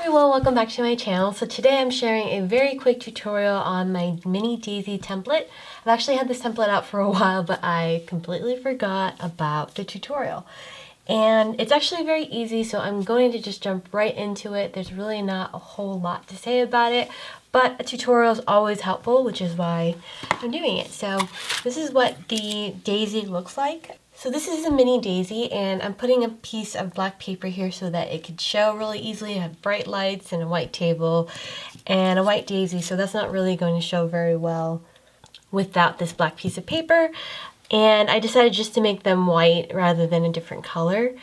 everyone, welcome back to my channel. So today I'm sharing a very quick tutorial on my mini daisy template. I've actually had this template out for a while, but I completely forgot about the tutorial. And it's actually very easy, so I'm going to just jump right into it. There's really not a whole lot to say about it, but a tutorial is always helpful, which is why I'm doing it. So this is what the daisy looks like. So this is a mini daisy, and I'm putting a piece of black paper here so that it could show really easily. I have bright lights and a white table and a white daisy, so that's not really going to show very well without this black piece of paper. And I decided just to make them white rather than a different color.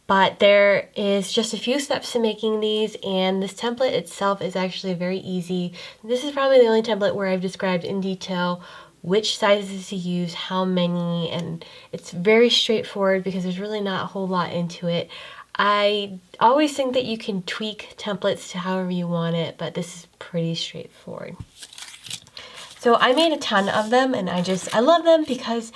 But there is just a few steps to making these, and this template itself is actually very easy. This is probably the only template where I've described in detail which sizes to use, how many, and it's very straightforward because there's really not a whole lot into it. I always think that you can tweak templates to however you want it, but this is pretty straightforward. So I made a ton of them, and I love them because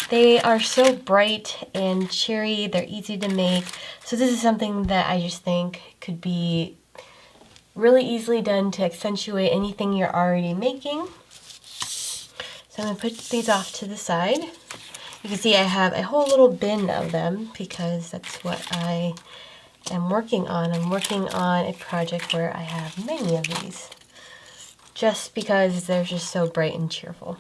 they are so bright and cheery. They're easy to make. So this is something that I just think could be really easily done to accentuate anything you're already making. So I'm going to put these off to the side. You can see I have a whole little bin of them because that's what I am working on. I'm working on a project where I have many of these, just because they're just so bright and cheerful.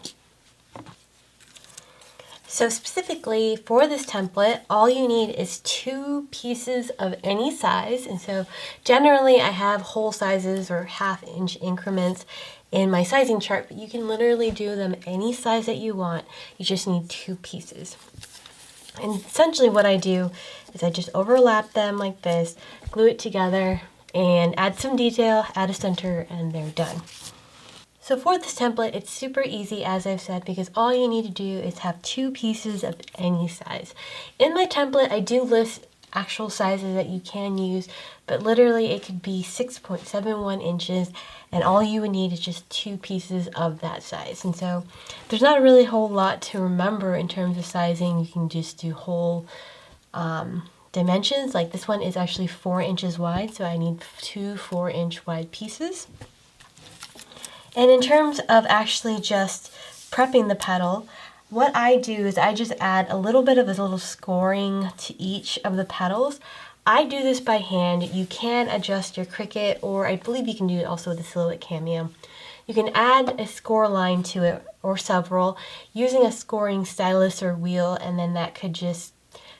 So specifically for this template, all you need is 2 pieces of any size. And so generally I have whole sizes or 1/2 inch increments in my sizing chart, but you can literally do them any size that you want. You just need 2 pieces. And essentially what I do is I just overlap them like this, glue it together, and add some detail, add a center, and they're done. So for this template, it's super easy, as I've said, because all you need to do is have 2 pieces of any size. In my template, I do list actual sizes that you can use, but literally it could be 6.71 inches, and all you would need is just 2 pieces of that size. And so there's not really a whole lot to remember in terms of sizing. You can just do whole dimensions. Like this one is actually 4 inches wide, so I need 2 4-inch wide pieces. And in terms of actually just prepping the petal, what I do is I just add a little bit of this little scoring to each of the petals. I do this by hand. You can adjust your Cricut, or I believe you can do it also with the Silhouette Cameo. You can add a score line to it, or several, using a scoring stylus or wheel, and then that could just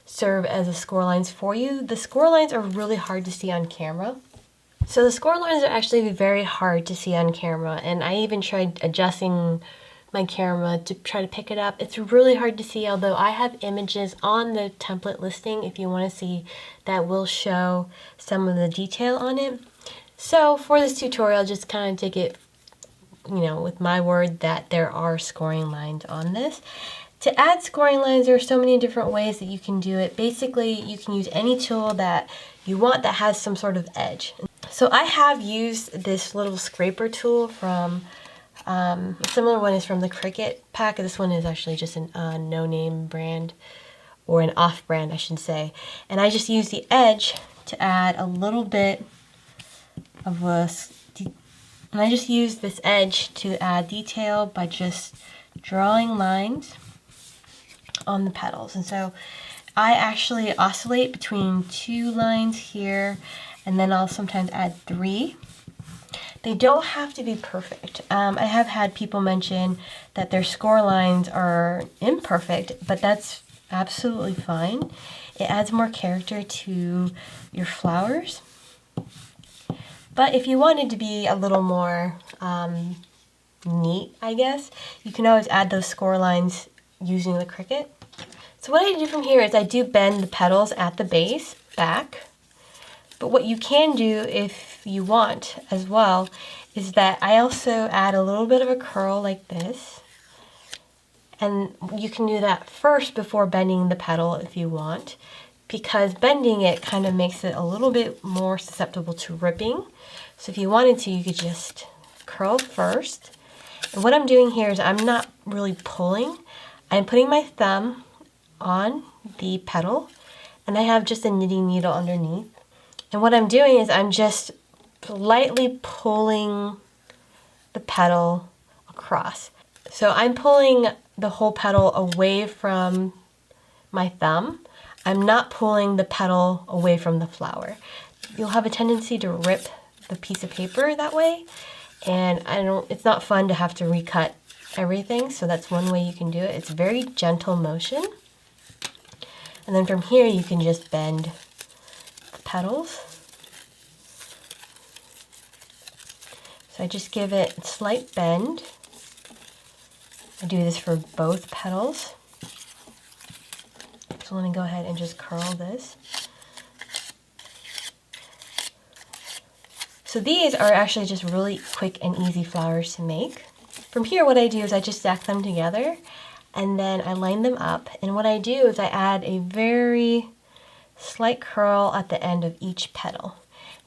serve as a score lines for you. The score lines are really hard to see on camera. So the score lines are actually very hard to see on camera, and I even tried adjusting my camera to try to pick it up. It's really hard to see, although I have images on the template listing if you want to see that will show some of the detail on it. So for this tutorial, just kind of take it, with my word that there are scoring lines on this. To add scoring lines, there are so many different ways that you can do it. Basically, you can use any tool that you want that has some sort of edge. So I have used this little scraper tool from, a similar one is from the Cricut pack. This one is actually just a no-name brand, or an off-brand, I should say. And I just use the edge to add a little bit of and I just use this edge to add detail by just drawing lines on the petals. And so I actually oscillate between 2 lines here, and then I'll sometimes add 3. They don't have to be perfect. I have had people mention that their score lines are imperfect, but that's absolutely fine. It adds more character to your flowers. But if you wanted to be a little more neat, I guess, you can always add those score lines using the Cricut. So what I do from here is I do bend the petals at the base back. But what you can do if you want as well is that I also add a little bit of a curl like this. And you can do that first before bending the petal if you want, because bending it kind of makes it a little bit more susceptible to ripping. So if you wanted to, you could just curl first. And what I'm doing here is I'm not really pulling. I'm putting my thumb on the petal, and I have just a knitting needle underneath. And what I'm doing is I'm just lightly pulling the petal across. So I'm pulling the whole petal away from my thumb. I'm not pulling the petal away from the flower. You'll have a tendency to rip the piece of paper that way, and it's not fun to have to recut everything, so that's one way you can do it. It's a very gentle motion. And then from here you can just bend the petals. So I just give it a slight bend. I do this for both petals. So let me go ahead and just curl this. So these are actually just really quick and easy flowers to make. From here, what I do is I just stack them together and then I line them up. And what I do is I add a very slight curl at the end of each petal.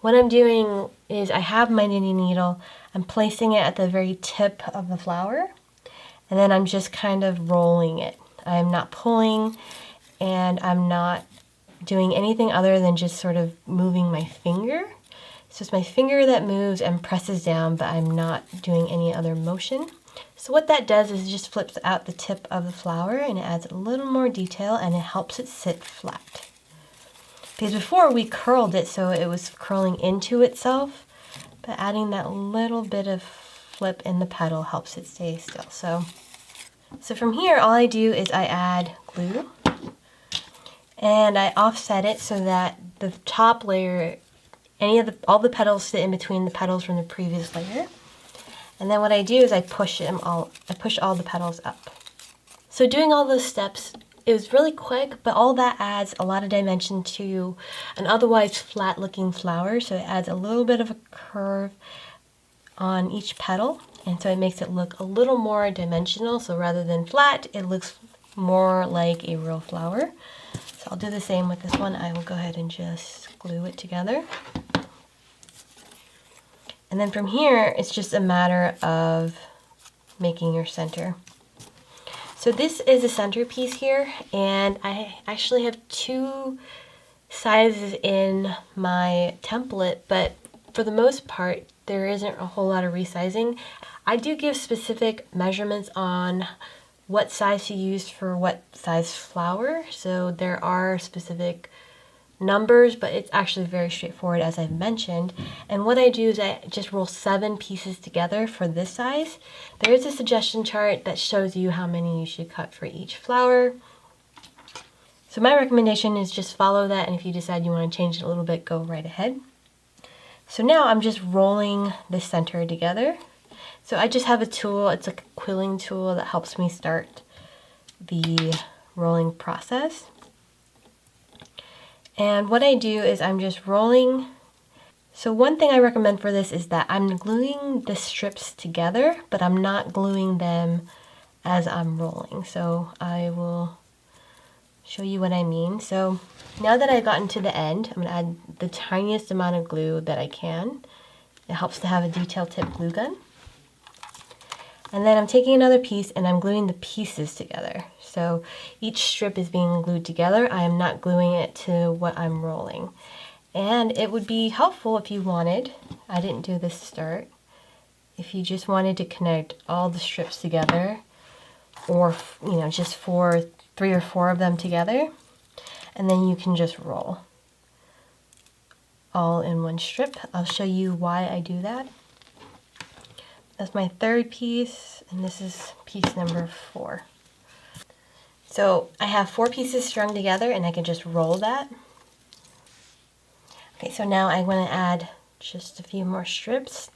What I'm doing is I have my knitting needle, I'm placing it at the very tip of the flower, and then I'm just kind of rolling it. I'm not pulling, and I'm not doing anything other than just sort of moving my finger. So it's my finger that moves and presses down, but I'm not doing any other motion. So what that does is it just flips out the tip of the flower and it adds a little more detail and it helps it sit flat. Because before we curled it so it was curling into itself, but adding that little bit of flip in the petal helps it stay still. So from here, all I do is I add glue and I offset it so that the top layer, all the petals sit in between the petals from the previous layer. And then what I do is I push all the petals up. So doing all those steps, it was really quick, but all that adds a lot of dimension to an otherwise flat looking flower. So it adds a little bit of a curve on each petal. And so it makes it look a little more dimensional. So rather than flat, it looks more like a real flower. So I'll do the same with this one. I will go ahead and just glue it together. And then from here, it's just a matter of making your center. So this is a centerpiece here, and I actually have 2 sizes in my template, but for the most part, there isn't a whole lot of resizing. I do give specific measurements on what size to use for what size flower, so there are specific numbers, but it's actually very straightforward as I've mentioned. And what I do is I just roll 7 pieces together for this size. There is a suggestion chart that shows you how many you should cut for each flower. So my recommendation is just follow that, and if you decide you want to change it a little bit, go right ahead. So now I'm just rolling the center together. So I just have a tool, it's like a quilling tool that helps me start the rolling process. And what I do is I'm just rolling. So one thing I recommend for this is that I'm gluing the strips together, but I'm not gluing them as I'm rolling. So I will show you what I mean. So now that I've gotten to the end, I'm gonna add the tiniest amount of glue that I can. It helps to have a detail tip glue gun. And then I'm taking another piece and I'm gluing the pieces together. So each strip is being glued together. I am not gluing it to what I'm rolling. And it would be helpful if you wanted, I didn't do this to start, if you just wanted to connect all the strips together, or just 3 or 4 of them together, and then you can just roll all in one strip. I'll show you why I do that. That's my 3rd piece, and this is piece number 4. So I have 4 pieces strung together, and I can just roll that. Okay, so now I'm going to add just a few more strips.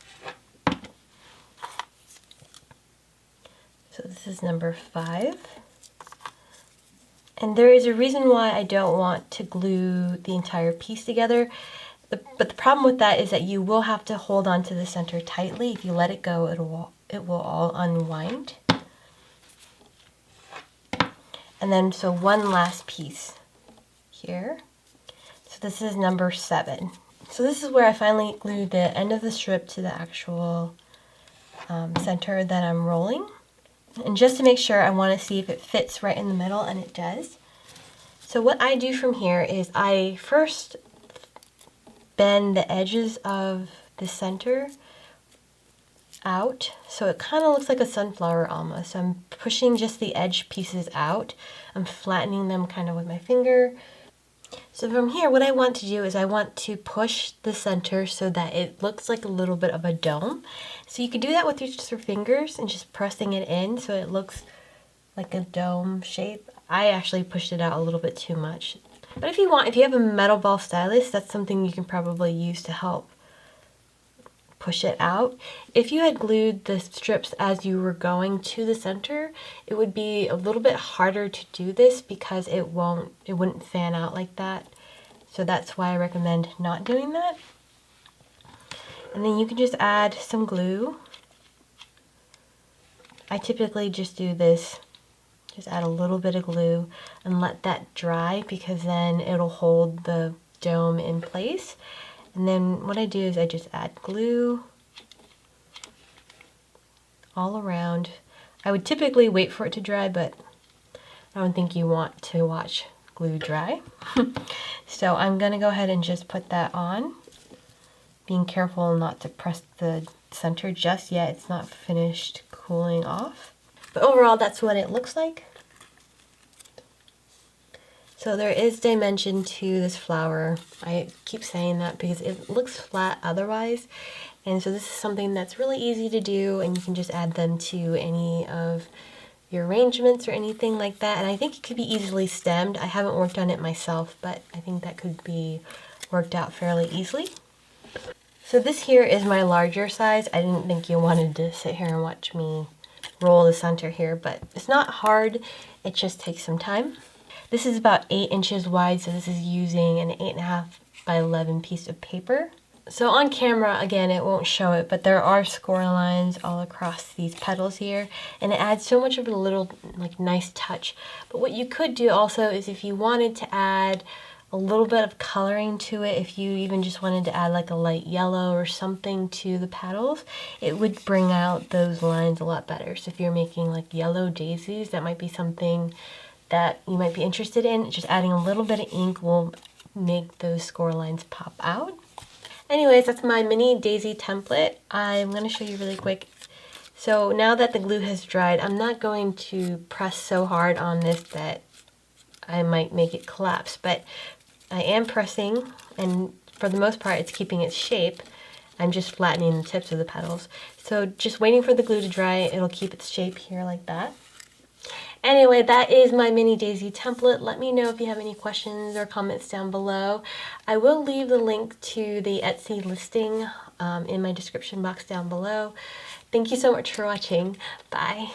So this is number 5. And there is a reason why I don't want to glue the entire piece together. But the problem with that is that you will have to hold on to the center tightly. If you let it go, it will all unwind. And then so one last piece here. So this is number 7. So this is where I finally glued the end of the strip to the actual center that I'm rolling. And just to make sure, I want to see if it fits right in the middle, and it does. So what I do from here is I first bend the edges of the center out, so it kind of looks like a sunflower almost. So I'm pushing just the edge pieces out. I'm flattening them kind of with my finger. So from here, what I want to do is I want to push the center so that it looks like a little bit of a dome. So you could do that with just your fingers and just pressing it in so it looks like a dome shape. I actually pushed it out a little bit too much. But if you want, if you have a metal ball stylus, that's something you can probably use to help push it out. If you had glued the strips as you were going to the center, it would be a little bit harder to do this because it wouldn't fan out like that. So that's why I recommend not doing that. And then you can just add some glue. I typically just do this, just add a little bit of glue and let that dry because then it'll hold the dome in place. And then what I do is I just add glue all around. I would typically wait for it to dry, but I don't think you want to watch glue dry. So I'm gonna go ahead and just put that on, being careful not to press the center just yet. It's not finished cooling off. But overall, that's what it looks like. So there is dimension to this flower. I keep saying that because it looks flat otherwise. And so this is something that's really easy to do, and you can just add them to any of your arrangements or anything like that. And I think it could be easily stemmed. I haven't worked on it myself, but I think that could be worked out fairly easily. So this here is my larger size. I didn't think you wanted to sit here and watch me roll the center here, but it's not hard. It just takes some time. This is about 8 inches wide, so this is using an 8.5 by 11 piece of paper. So on camera, again, it won't show it, but there are score lines all across these petals here, and it adds so much of a little, like, nice touch. But what you could do also is if you wanted to add a little bit of coloring to it, if you even just wanted to add like a light yellow or something to the petals, it would bring out those lines a lot better. So if you're making like yellow daisies, that might be something that you might be interested in. Just adding a little bit of ink will make those score lines pop out. Anyways, that's my mini daisy template. I'm going to show you really quick. So now that the glue has dried, I'm not going to press so hard on this that I might make it collapse, but I am pressing, and for the most part it's keeping its shape. I'm just flattening the tips of the petals. So just waiting for the glue to dry, it'll keep its shape here like that. Anyway, that is my mini daisy template. Let me know if you have any questions or comments down below. I will leave the link to the Etsy listing in my description box down below. Thank you so much for watching. Bye.